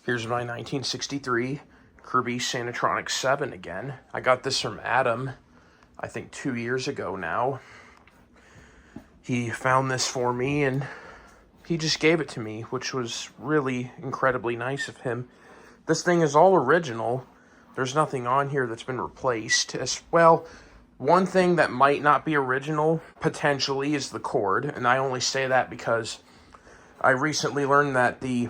Here's my 1963 Kirby Sanitronic VII again. I got this from Adam, I think 2 years ago now. He found this for me and he just gave it to me, which was really incredibly nice of him. This thing is all original. There's nothing on here that's been replaced. As well, one thing that might not be original, potentially, is the cord. And I only say that because I recently learned that the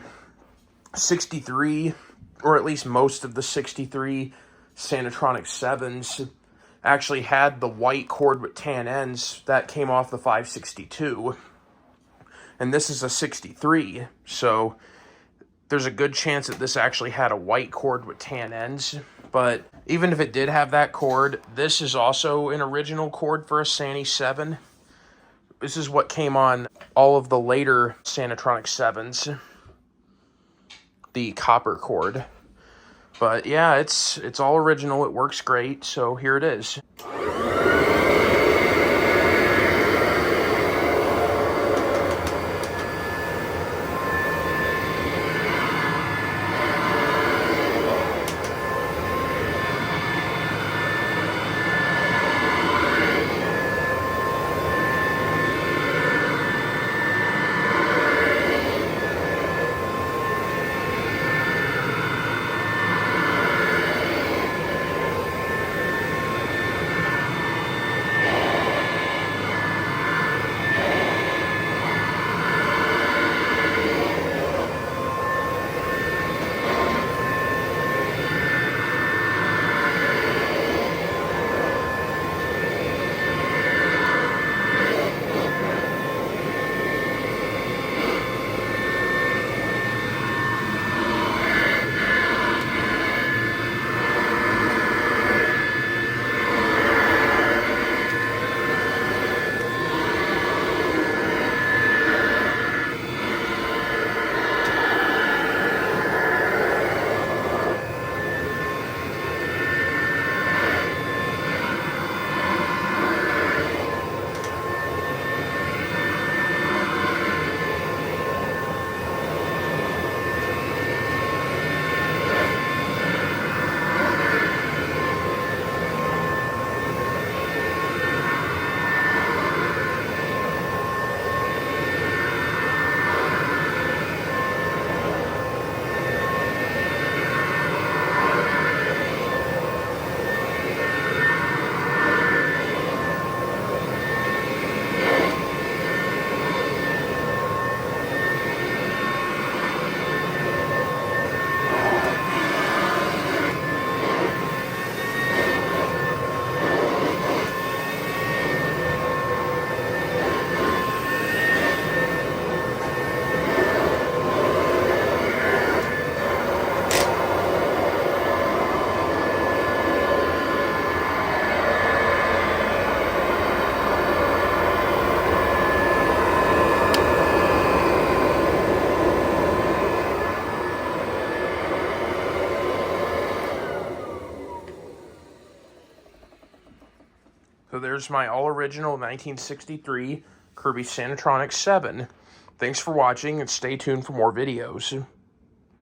63, or at least most of the 63 Sanitronic 7s, actually had the white cord with tan ends that came off the 562. And this is a 63, so there's a good chance that this actually had a white cord with tan ends. But even if it did have that cord, this is also an original cord for a Sani 7. This is what came on all of the later Sanitronic 7s. The copper cord. But yeah, it's all original. It works great. So here it is. So there's my all-original 1963 Kirby Sanitronic VII. Thanks for watching, and stay tuned for more videos.